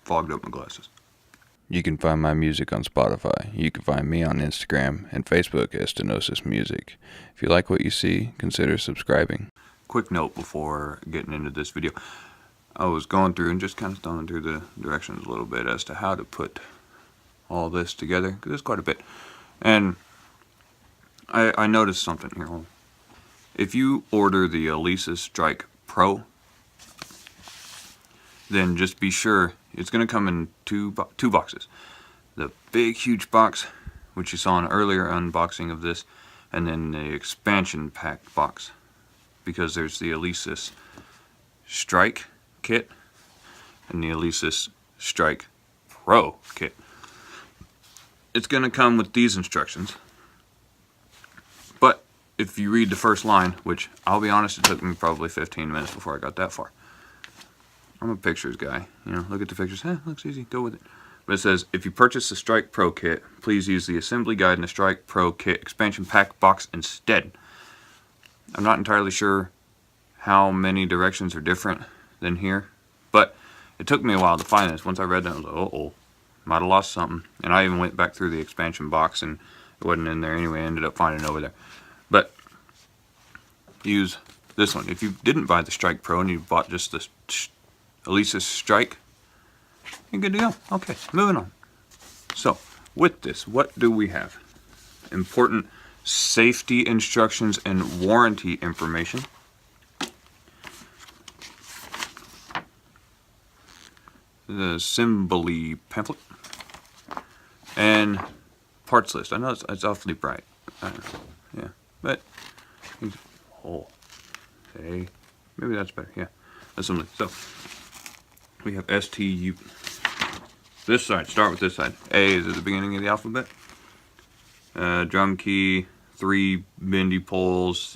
fogged up my glasses. You can find my music on Spotify. You can find me on Instagram and Facebook as Stenosis Music. If you like what you see, consider subscribing. Quick note before getting into this video. I was going through and just kind of thumbing through the directions a little bit as to how to put all this together, because there's quite a bit. And I noticed something here. If you order the Alesis Strike Pro, then just be sure it's going to come in two boxes. The big huge box, which you saw in an earlier unboxing of this, and then the expansion pack box, because there's the Alesis Strike kit and the Alesis Strike Pro kit. It's going to come with these instructions, but if you read the first line, which I'll be honest, it took me probably 15 minutes before I got that far. I'm a pictures guy, you know, look at the pictures, looks easy, go with it. But it says, if you purchase the Strike Pro kit, please use the assembly guide in the Strike Pro kit expansion pack box instead. I'm not entirely sure how many directions are different than here, but it took me a while to find this. Once I read that, I was like, uh-oh, might have lost something. And I even went back through the expansion box and it wasn't in there anyway. I ended up finding it over there. But use this one. If you didn't buy the Strike Pro and you bought just the Alesis Strike, you're good to go. Okay, moving on. So, with this, what do we have? Important safety instructions and warranty information. The assembly pamphlet. And parts list. I know it's awfully bright. Yeah, but okay, maybe that's better. Yeah, assembly. So we have STU. This side. Start with this side. A is at the beginning of the alphabet. Drum key, 3 bendy poles,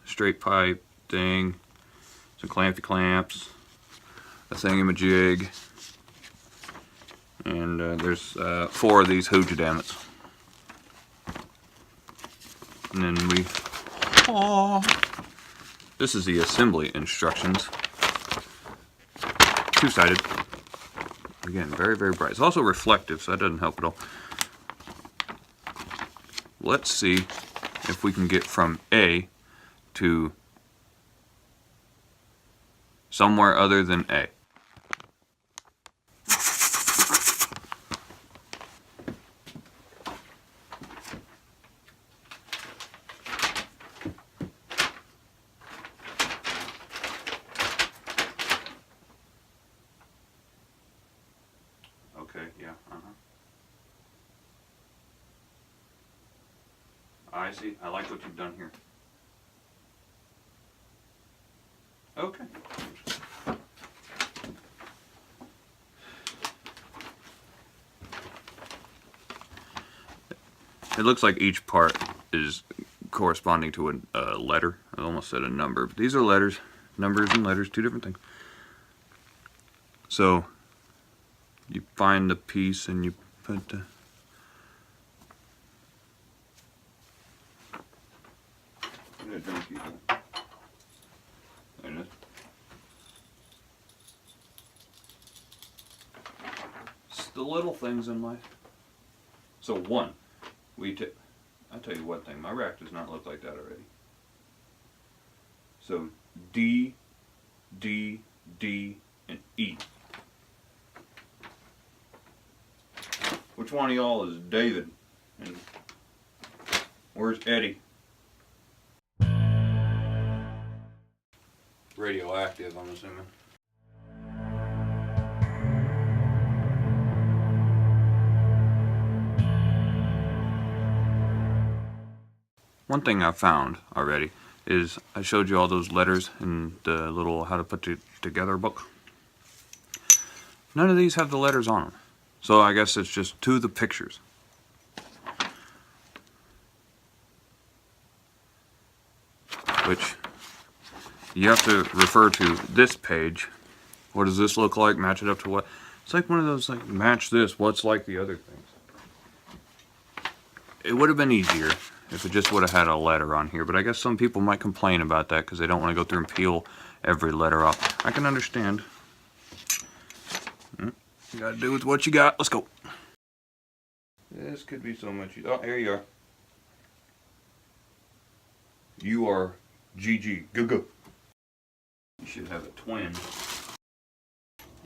straight pipe thing, some clampy clamps, a thingamajig, and there's 4 of these HOODIE dammits. And then this is the assembly instructions. 2-sided. Again, very, very bright. It's also reflective, so that doesn't help at all. Let's see if we can get from A to somewhere other than A. Okay, yeah, I see. I like what you've done here. Okay. It looks like each part is corresponding to a letter. I almost said a number, but these are letters. Numbers and letters, 2 different things. So you find the piece and you put the... There it is. It's the little things in life. So 1, I'll tell you one thing, my rack does not look like that already. So D, D, D, and E. Which one of y'all is David? And where's Eddie? Radioactive, I'm assuming. One thing I found already is I showed you all those letters in the little how to put it together book. None of these have the letters on them. So I guess it's just to the pictures. Which you have to refer to this page. What does this look like? Match it up to what? It's like one of those, like, match this, what's like the other things. It would have been easier if it just would have had a letter on here, but I guess some people might complain about that because they don't want to go through and peel every letter off. I can understand. You gotta do with what you got. Let's go. This could be so much. Oh, here you are. You are GG. Go go. You should have a twin.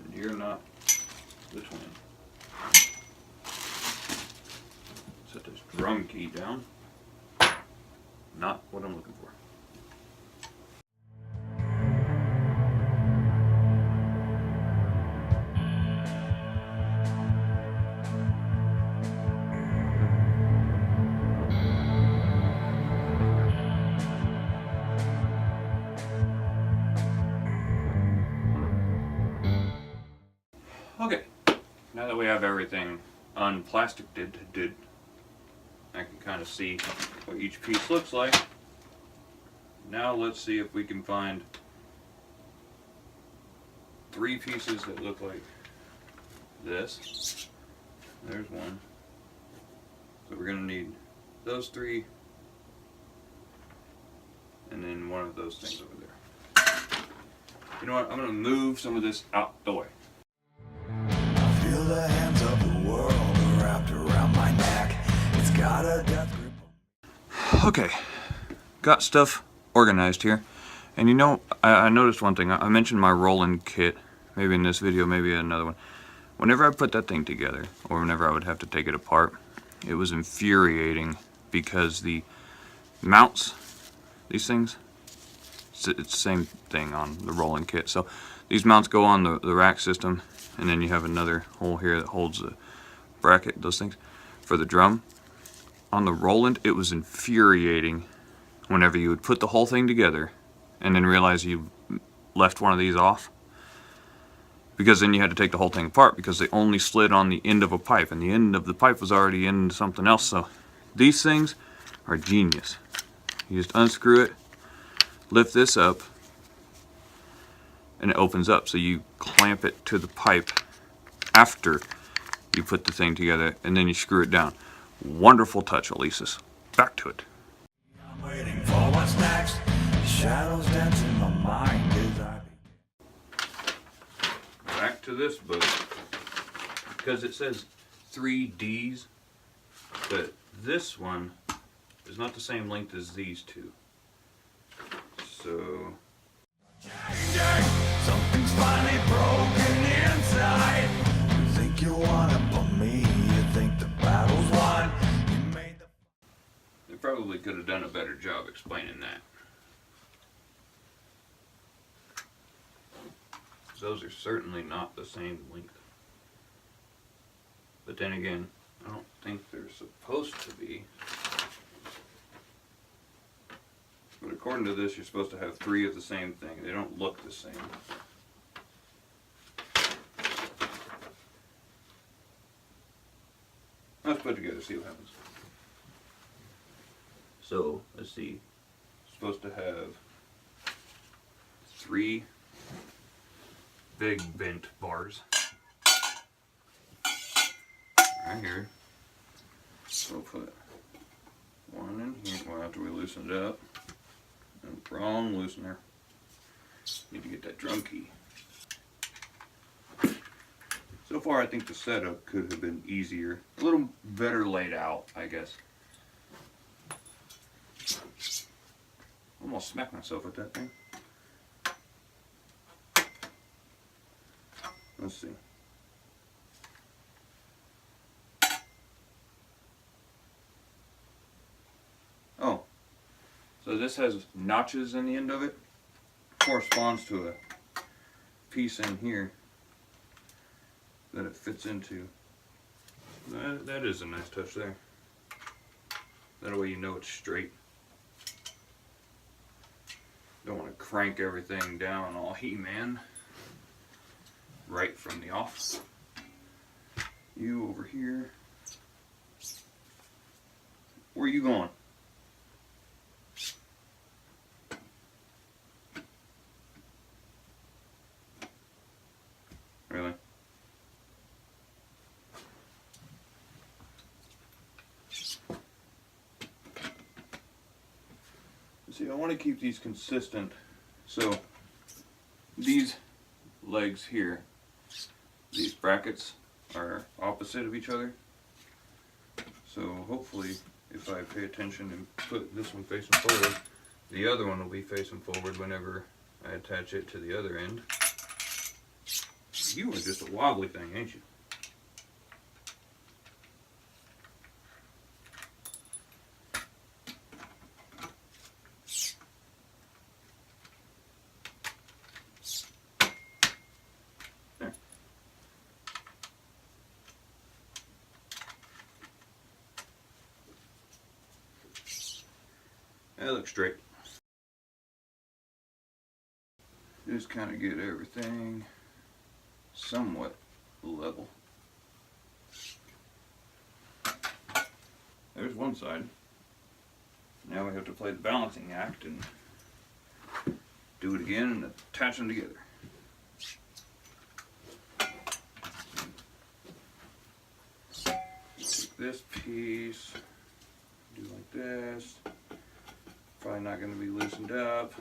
And you're not the twin. Set this drum key down. Not what I'm looking for. Okay, now that we have everything unplasticed, I can kind of see what each piece looks like. Now let's see if we can find 3 pieces that look like this. There's one. So we're going to need those 3 and then one of those things over there. You know what? I'm going to move some of this out the way. Feel the hands of the world wrapped around my neck. It's got a death grip. Okay, got stuff organized here. And you know, I noticed one thing. I mentioned my rolling kit, maybe in this video, maybe another one. Whenever I put that thing together, or whenever I would have to take it apart, it was infuriating because the mounts, these things, it's the same thing on the rolling kit. So these mounts go on the rack system, and then you have another hole here that holds the bracket, those things, for the drum. On the Roland, it was infuriating whenever you would put the whole thing together and then realize you left one of these off. Because then you had to take the whole thing apart because they only slid on the end of a pipe, and the end of the pipe was already into something else. So these things are genius. You just unscrew it, lift this up, and it opens up. So you clamp it to the pipe after you put the thing together, and then you screw it down. Wonderful touch, Alesis. Back to it. I'm waiting for what's next. The shadows dance in my mind as I Back to this book. Because it says 3 Ds, but this one is not the same length as these 2. So something's finally broken inside. You think you want it, but me, you think the battle's won. You made the they probably could have done a better job explaining that. Those are certainly not the same length. But then again, I don't think they're supposed to be. But according to this, you're supposed to have 3 of the same thing. They don't look the same. Let's put it together, see what happens. So, let's see. It's supposed to have 3 big bent bars. Right here. So we'll put one in here. Well, after we loosen it up. Wrong loosener. Need to get that drum key. So far, I think the setup could have been easier. A little better laid out, I guess. Almost smacked myself with that thing. Let's see. Oh. So this has notches in the end of it. Corresponds to a piece in here that it fits into. That is a nice touch there. That way you know it's straight. Don't want to crank everything down all He-Man right from the off. You over here. Where are you going? Really? See, I want to keep these consistent. So these legs here, these brackets, are opposite of each other. So hopefully, if I pay attention and put this one facing forward, the other one will be facing forward whenever I attach it to the other end. You are just a wobbly thing, ain't you? There. That looks straight. Just kind of get everything somewhat level. There's one side. Now we have to play the balancing act and do it again and attach them together. Take this piece, do like this. Probably not going to be loosened up.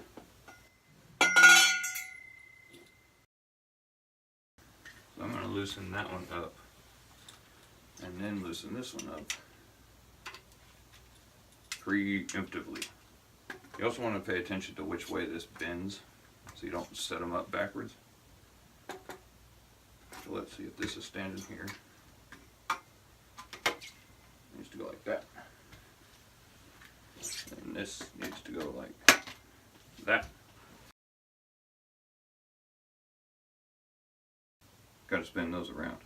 So I'm going to loosen that one up and then loosen this one up preemptively. You also want to pay attention to which way this bends so you don't set them up backwards. So let's see if this is standing here. It needs to go like that. And this needs to go like that. Got to spin those around.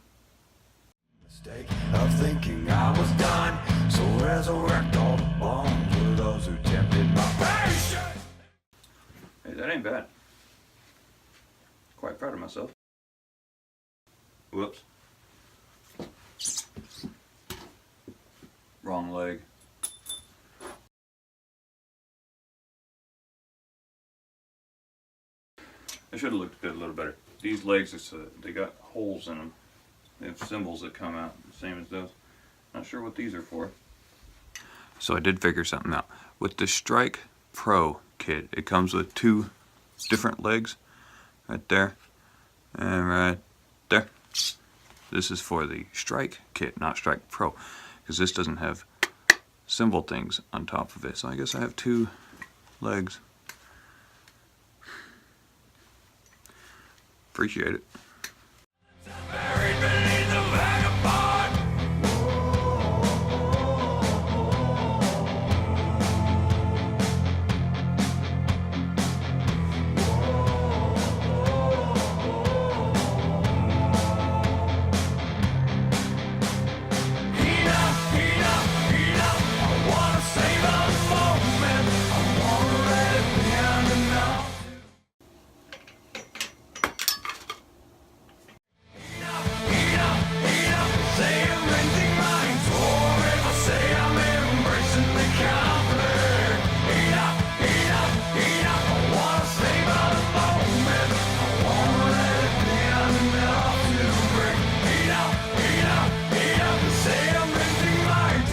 Mistake of thinking I was done, so resurrect all the bones for those who tempted my patience. Hey, that ain't bad. Quite proud of myself. Whoops. Wrong leg. I should have looked at it a little better. These legs, they got holes in them. They have symbols that come out, the same as those. Not sure what these are for. So I did figure something out. With the Strike Pro kit, it comes with two different legs, right there and right there. This is for the Strike kit, not Strike Pro, because this doesn't have symbol things on top of it. So I guess I have two legs. Appreciate it. Buried beneath the vagabond. Enough. I wanna save a moment. I wanna let it be enough. Say I'm renting minds, or if I say I'm embracing the conflict. Enough. I wanna save a moment. I wanna let it be enough to break. Enough. Say I'm renting minds.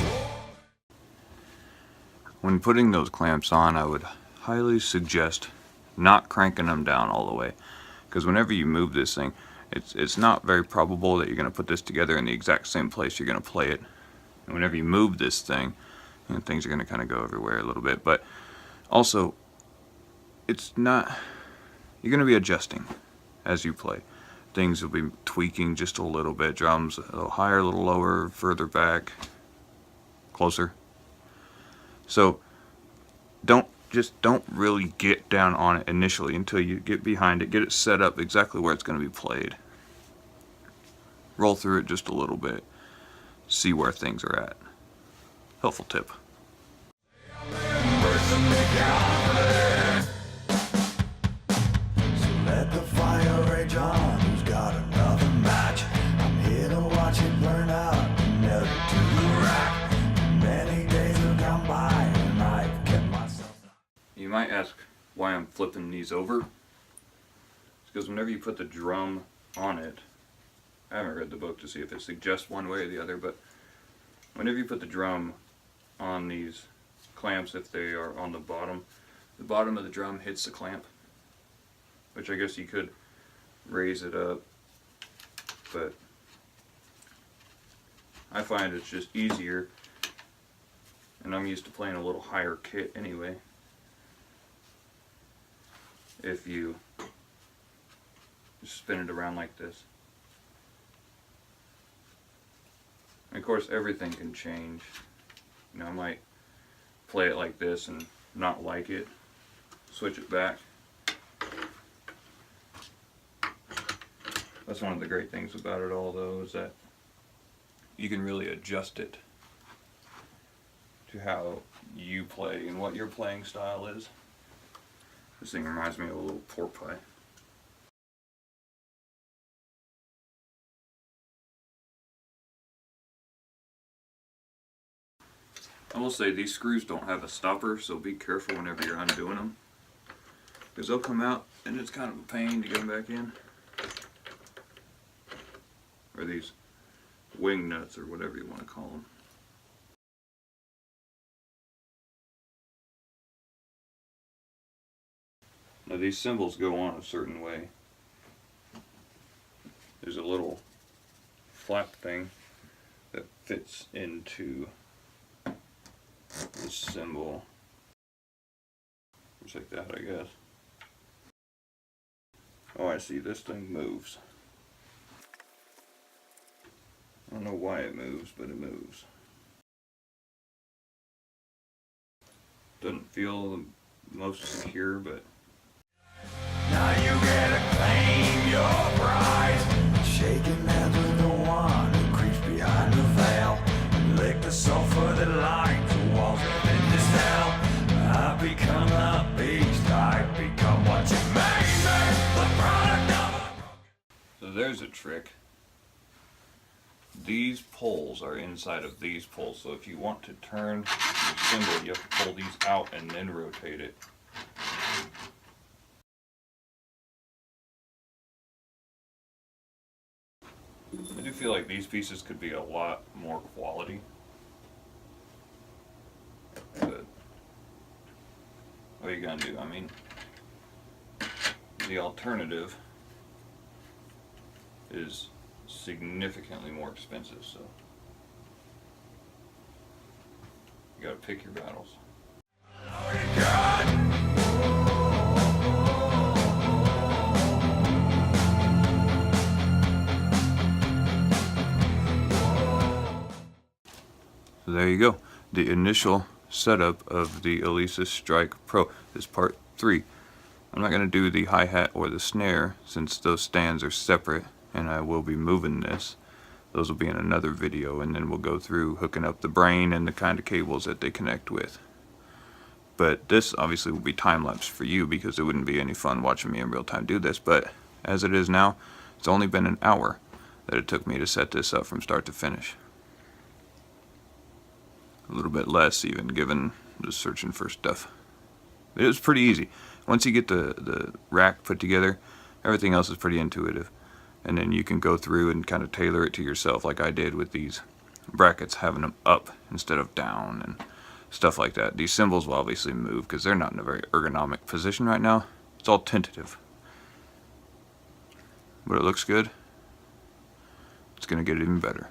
When putting those clamps on, I would highly suggest not cranking them down all the way, because whenever you move this thing, it's not very probable that you're going to put this together in the exact same place you're going to play it. And whenever you move this thing, you know, things are going to kind of go everywhere a little bit. But also, it's not, you're going to be adjusting as you play. Things will be tweaking just a little bit. Drums a little higher, a little lower, further back, closer. So don't really get down on it initially until you get behind it, get it set up exactly where it's going to be played. Roll through it just a little bit, see where things are at. Helpful tip. So let the fire rage on. Who's got another match? I'm here to watch it burn out and nail it to the rack. Many days have gone by and I've kept myself. You might ask why I'm flipping these over. It's because whenever you put the drum on it, I haven't read the book to see if it suggests one way or the other, but whenever you put the drum on these clamps, if they are on the bottom of the drum hits the clamp, which I guess you could raise it up, but I find it's just easier, and I'm used to playing a little higher kit anyway, if you just spin it around like this. And of course everything can change. You know, I might play it like this and not like it, switch it back. That's one of the great things about it all, though, is that you can really adjust it to how you play and what your playing style is. This thing reminds me of a little pork pie. I will say these screws don't have a stopper, so be careful whenever you're undoing them, because they'll come out and it's kind of a pain to get them back in. Or these wing nuts, or whatever you want to call them. Now these cymbals go on a certain way. There's a little flap thing that fits into this cymbal. Just like that, I guess. Oh, I see, this thing moves. I don't know why it moves, but it moves. Doesn't feel the most secure, but Now you gotta claim your prize. Shaking hands with the one who creeps behind the veil. Lick the sulfur that lights the walls within this hell. I've become a beast. I've become what you made me. The product of a... so there's a trick. These poles are inside of these poles, so if you want to turn your cymbal, you have to pull these out and then rotate it. I do feel like these pieces could be a lot more quality, but what are you gonna do? I mean, the alternative is significantly more expensive, so you gotta pick your battles. So there you go, the initial setup of the Alesis Strike Pro. This is part 3. I'm not going to do the hi-hat or the snare since those stands are separate, and I will be moving this. Those will be in another video, and then we'll go through hooking up the brain and the kind of cables that they connect with. But this obviously will be time-lapse for you, because it wouldn't be any fun watching me in real time do this. But as it is now, it's only been an hour that it took me to set this up from start to finish. A little bit less even, given just searching for stuff. It was pretty easy. Once you get the rack put together, everything else is pretty intuitive. And then you can go through and kind of tailor it to yourself, like I did with these brackets, having them up instead of down and stuff like that. These cymbals will obviously move because they're not in a very ergonomic position right now. It's all tentative. But it looks good. It's going to get even better.